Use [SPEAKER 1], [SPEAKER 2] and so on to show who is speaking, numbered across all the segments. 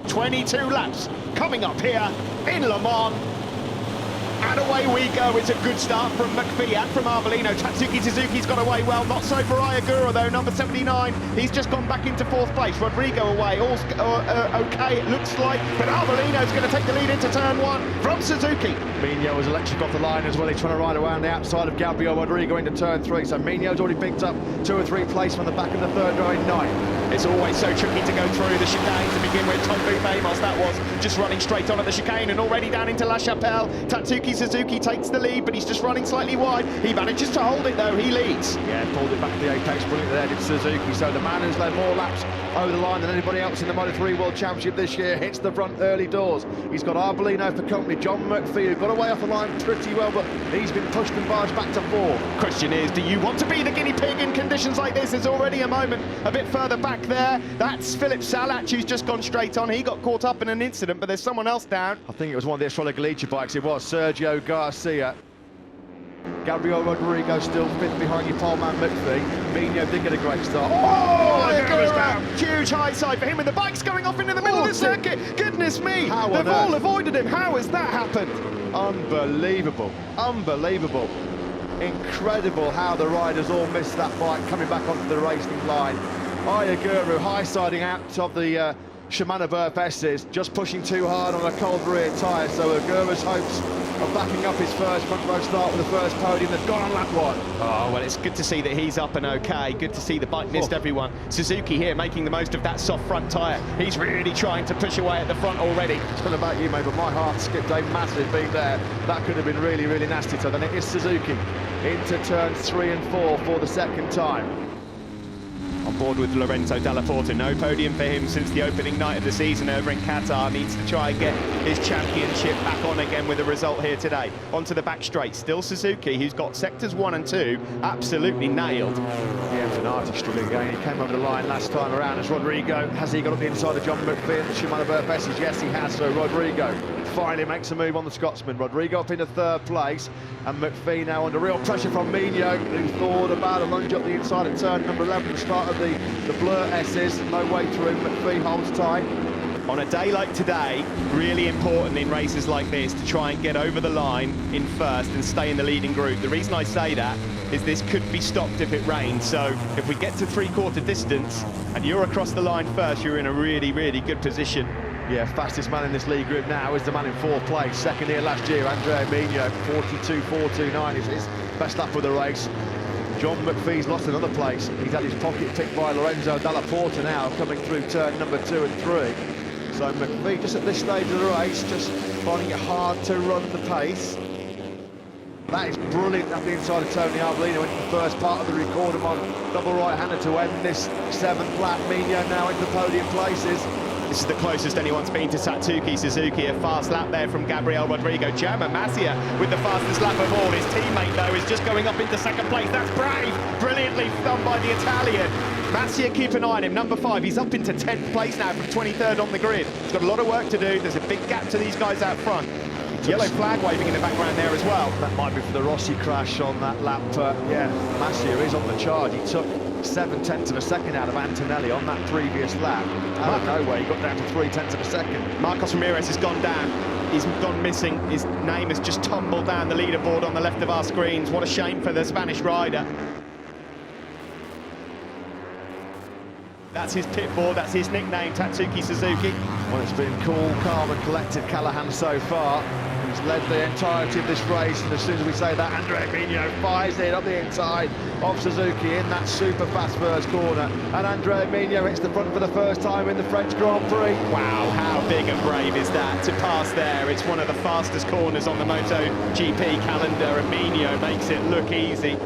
[SPEAKER 1] 22 laps coming up here in Le Mans. And away we go. It's a good start from McPhee and from Arbolino. Tatsuki Suzuki's got away well. Not so for Ayagura, though, number 79. He's just gone back into 4th place. Rodrigo away. All's okay, it looks like. But Arbolino's going to take the lead into turn 1 from Suzuki.
[SPEAKER 2] Minio was electric off the line as well. He's trying to ride around the outside of Gabriel Rodrigo into turn 3. So Minio's already picked up 2 or 3 places from the back of the 3rd row in 9th.
[SPEAKER 1] It's always so tricky to go through the chicane to begin with. Tom Amos, that was, just running straight on at the chicane and already down into La Chapelle. Tatsuki Suzuki takes the lead, but he's just running slightly wide. He manages to hold it, though. He leads.
[SPEAKER 2] Yeah, pulled it back to the apex, brilliant there, did Suzuki. So the man who's led more laps over the line than anybody else in the Moto3 World Championship this year hits the front early doors. He's got Arbolino for company. John McPhee, who got away off the line pretty well, but he's been pushed and barged back to 4.
[SPEAKER 1] Question is, do you want to be the guinea pig in conditions like this? There's already a moment a bit further back there. That's Philip Salach, who's just gone straight on. He got caught up in an incident, but there's someone else down.
[SPEAKER 2] I think it was one of the Estrella Galicia bikes. It was Sergio Garcia. Gabriel Rodrigo still 5th behind your pole man McPhee. Minio did get a great start.
[SPEAKER 1] Oh, there goes down. Huge high side for him, and the bike's going off into the middle of the circuit. Goodness me, they've all avoided him. How has that happened?
[SPEAKER 2] Unbelievable, unbelievable. Incredible how the riders all missed that bike coming back onto the racing line. Ayagura high-siding out of the Shimano Burp S's, just pushing too hard on a cold rear tyre, so Agura's hopes of backing up his first front row start with the first podium, they've gone on lap 1.
[SPEAKER 1] Oh, well, it's good to see that he's up and okay. Good to see the bike missed everyone. Suzuki here making the most of that soft front tyre. He's really trying to push away at the front already.
[SPEAKER 2] I don't know about you, mate, but my heart skipped a massive beat there. That could have been really, really nasty. So then it is Suzuki into turns 3 and 4 for the 2nd time.
[SPEAKER 1] On board with Lorenzo Dalla Porta. No podium for him since the opening night of the season over in Qatar. Needs to try and get his championship back on again with a result here today. Onto the back straight. Still Suzuki, who's got sectors 1 and 2 absolutely nailed.
[SPEAKER 2] Yeah, Finati struggling again. He came over the line last time around as Rodrigo. Has he got up the inside of John McPhee and the Shimano Burp S's? Yes, he has. So Rodrigo finally makes a move on the Scotsman. Rodrigo up into 3rd place, and McPhee now under real pressure from Minio, who thought about a lunge up the inside of turn number 11, the start of the Blur S's. No way through. McPhee holds tight.
[SPEAKER 1] On a day like today, really important in races like this to try and get over the line in first and stay in the leading group. The reason I say that is this could be stopped if it rains. So if we get to 3/4 distance and you're across the line first, you're in a really, really good position.
[SPEAKER 2] Yeah, fastest man in this league group now is the man in 4th place. 2nd here last year, Andrea Minio, 42.429 is his best lap of the race. John McPhee's lost another place. He's had his pocket picked by Lorenzo Dalla Porta now, coming through turn number 2 and 3. So McPhee, just at this stage of the race, just finding it hard to run the pace. That is brilliant up the inside of Tony Arbolino into the first part of the record. On double right-hander to end this 7th lap. Minio now into podium places.
[SPEAKER 1] This is the closest anyone's been to Tatsuki Suzuki. A fast lap there from Gabriel Rodrigo. German Masia with the fastest lap of all. His teammate, though, is just going up into 2nd place. That's brave. Brilliantly done by the Italian. Masia, keep an eye on him. Number 5. He's up into 10th place now from 23rd on the grid. He's got a lot of work to do. There's a big gap to these guys out front. Yellow flag waving in the background there as well.
[SPEAKER 2] That might be for the Rossi crash on that lap. Yeah, Masia is on the charge. He took 7/10 of a second out of Antonelli on that previous lap. Out of nowhere, he got down to 3/10 of a second.
[SPEAKER 1] Marcos Ramirez has gone down. He's gone missing. His name has just tumbled down the leaderboard on the left of our screens. What a shame for the Spanish rider. That's his pit board, that's his nickname, Tatsuki Suzuki.
[SPEAKER 2] Well, it's been cool, calm and collected Callahan so far. He's led the entirety of this race, and as soon as we say that, Andrea Minio fires it up the inside of Suzuki in that super fast first corner, and Andrea Minio hits the front for the first time in the French Grand Prix.
[SPEAKER 1] Wow, how big and brave is that to pass there? It's one of the fastest corners on the MotoGP calendar, and Minio makes it look easy.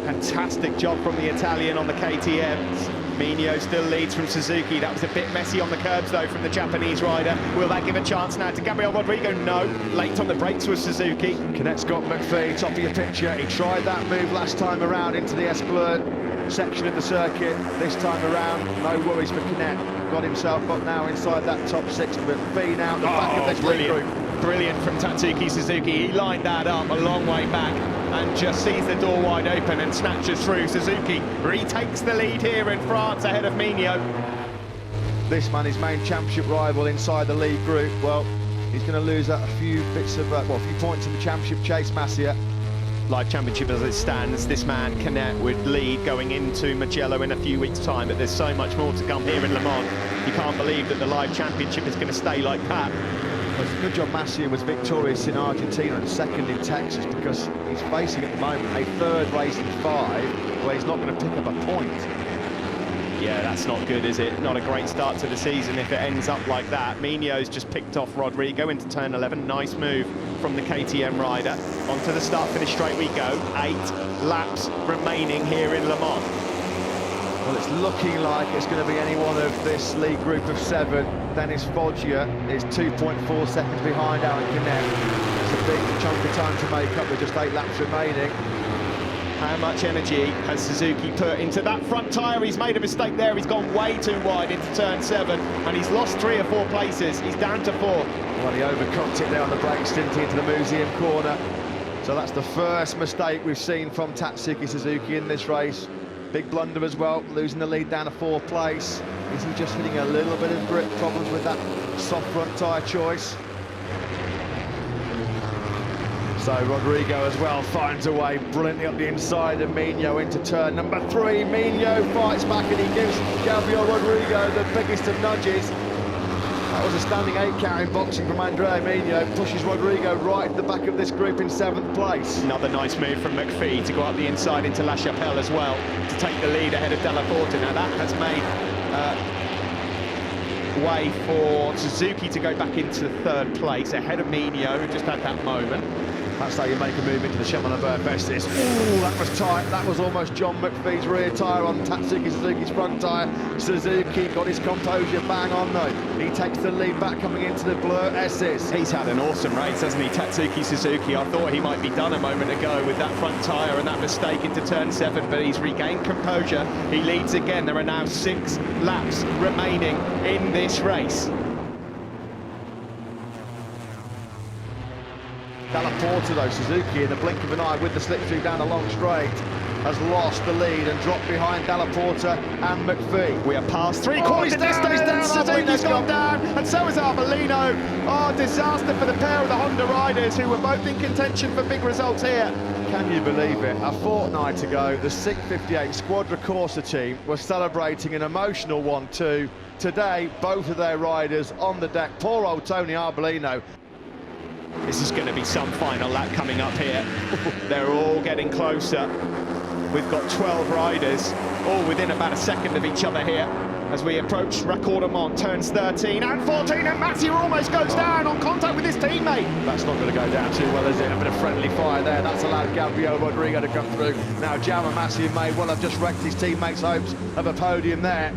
[SPEAKER 1] Fantastic job from the Italian on the KTMs. Minio still leads from Suzuki. That was a bit messy on the curbs, though, from the Japanese rider. Will that give a chance now to Gabriel Rodrigo? No. Late on the brakes was Suzuki.
[SPEAKER 2] Canet Scott McPhee, top of your picture. He tried that move last time around into the S-Blur section of the circuit. This time around, no worries for Canet. Got himself up now inside that top 6. McPhee now at the back of this lead group.
[SPEAKER 1] Brilliant from Tatsuki Suzuki. He lined that up a long way back and just sees the door wide open and snatches through. Suzuki retakes the lead here in France ahead of Minio.
[SPEAKER 2] this man, his main championship rival inside the league group, well, he's going to lose out a few bits of, a few points in the championship chase, Masia.
[SPEAKER 1] Live championship as it stands, this man, Canet, would lead going into Mugello in a few weeks' time, but there's so much more to come here in Le Mans. You can't believe that the live championship is going to stay like that.
[SPEAKER 2] Well, it's a good job Masia was victorious in Argentina and second in Texas, because he's facing at the moment a third race in 5 where he's not going to pick up a point.
[SPEAKER 1] Yeah, that's not good, is it? Not a great start to the season if it ends up like that. Mino's just picked off Rodrigo into turn 11. Nice move from the KTM rider. Onto the start-finish straight we go. 8 laps remaining here in Le Mans.
[SPEAKER 2] Well, it's looking like it's going to be any one of this league group of 7. Dennis Foggia is 2.4 seconds behind Aaron Canet. It's a big chunk of time to make up with just 8 laps remaining.
[SPEAKER 1] How much energy has Suzuki put into that front tyre? He's made a mistake there. He's gone way too wide into turn 7, and he's lost 3 or 4 places. He's down to 4.
[SPEAKER 2] Well, he overcooked it there on the brakes, didn't he, into the museum corner. So that's the first mistake we've seen from Tatsuki Suzuki in this race. Big blunder as well, losing the lead down to 4th place. Is he just hitting a little bit of grip problems with that soft front tyre choice? So Rodrigo as well finds a way brilliantly up the inside of Mino into turn number 3. Mino fights back and he gives Gabriel Rodrigo the biggest of nudges. That was a standing 8 count in boxing from Andrea Mino. Pushes Rodrigo right at the back of this group in 7th place.
[SPEAKER 1] Another nice move from McPhee to go up the inside into La Chapelle as well, to take the lead ahead of Della Porta. Now that has made way for Suzuki to go back into 3rd place ahead of Mino, who just had that moment.
[SPEAKER 2] That's how you make a move into the Shimano Festis. Ooh, that was tight. That was almost John McPhee's rear tyre on Tatsuki Suzuki's front tyre. Suzuki got his composure bang on though. He takes the lead back coming into the Blur S's.
[SPEAKER 1] He's had an awesome race, hasn't he, Tatsuki Suzuki? I thought he might be done a moment ago with that front tyre and that mistake into turn 7, but he's regained composure. He leads again. There are now 6 laps remaining in this race.
[SPEAKER 2] Della Porta though, Suzuki in the blink of an eye with the slipstream down the long straight has lost the lead and dropped behind Della Porta and McPhee.
[SPEAKER 1] We are past 3 quarters of distance. Suzuki's gone down, and so is Arbolino. Oh, disaster for the pair of the Honda riders who were both in contention for big results here.
[SPEAKER 2] Can you believe it? A fortnight ago, the 658 Squadra Corsa team was celebrating an emotional 1-2. Today, both of their riders on the deck. Poor old Tony Arbolino.
[SPEAKER 1] This is going to be some final lap coming up here. They're all getting closer. We've got 12 riders, all within about a second of each other here, as we approach Racordemont, turns 13 and 14, and Masia almost goes down on contact with his teammate.
[SPEAKER 2] That's not going to go down too well, is it? A bit of friendly fire there. That's allowed Gabriel Rodrigo to come through. Now, Jaume Masia may well have just wrecked his teammates' hopes of a podium there.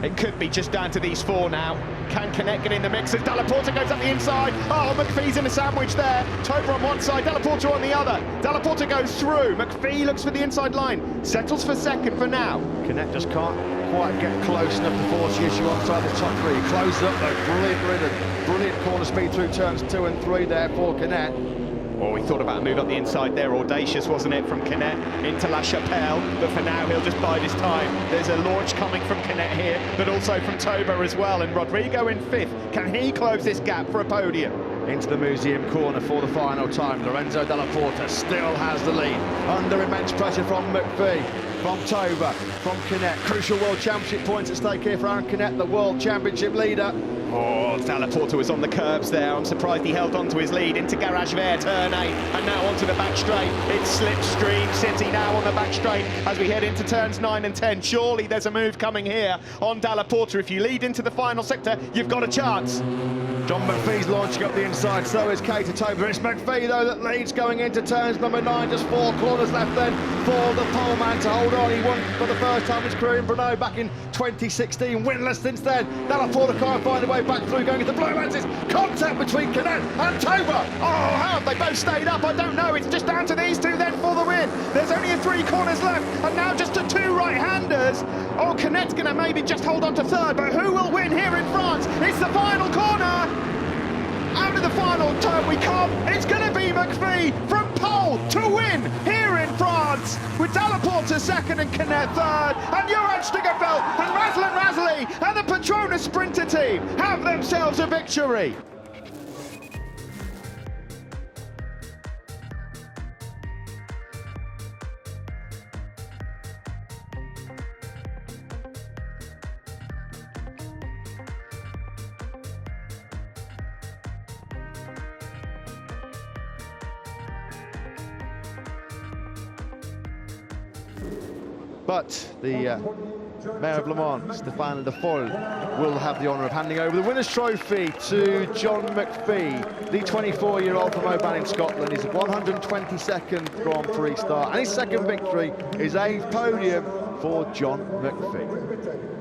[SPEAKER 1] It could be just down to these 4 now. Can Canet get in the mix as Della Porta goes up the inside? Oh, McPhee's in a sandwich there. Toba on one side, Della Porta on the other. Della Porta goes through. McPhee looks for the inside line. Settles for second for now.
[SPEAKER 2] Canet just can't quite get close enough to force the issue onside the top 3. Closes up though, brilliant rhythm. Brilliant corner speed through turns 2 and 3 there for Canet.
[SPEAKER 1] Oh, he thought about a move up the inside there, audacious, wasn't it, from Canet into La Chapelle, but for now he'll just bide his time. There's a launch coming from Canet here, but also from Toba as well, and Rodrigo in 5th. Can he close this gap for a podium?
[SPEAKER 2] Into the museum corner for the final time. Lorenzo Della Porta still has the lead, under immense pressure from McPhee, from Toba, from Canet. Crucial World Championship points at stake here for Aaron Canet, the World Championship leader.
[SPEAKER 1] Oh, Della Porta was on the curbs there. I'm surprised he held on to his lead into Garage Vert, turn 8, and now onto the back straight. It's Slipstream City now on the back straight as we head into turns 9 and 10. Surely there's a move coming here on Della Porta. If you lead into the final sector, you've got a chance.
[SPEAKER 2] John McPhee's launching up the inside, so is Kate Toba. It's McPhee, though, that leads going into turns number 9. Just 4 corners left then for the pole man to hold on. He won for the first time in his career in Brno back in 2016, winless since then. Della Porta can't find a way back through, going into blue lenses. Contact between Canet and Toba.
[SPEAKER 1] Oh, how have they both stayed up? I don't know. It's just down to these 2 then for the win. There's only 3 corners left, and now just to 2 right-handers. Oh, Canet's going to maybe just hold on to 3rd, but who will win here in France? It's the final corner. Out of the final turn we come. It's going to be McPhee from pole to win here in France with
[SPEAKER 2] Delaporte to second and Canet third, and Johan Stigefeld and Razlan and the Petronas Sprinter team have themselves a victory. But the Mayor of Le Mans, Stéphane Le Foll, will have the honour of handing over the winner's trophy to John McPhee, the 24-year-old from Oban in Scotland. His 122nd Grand Prix start and his second victory is a podium for John McPhee.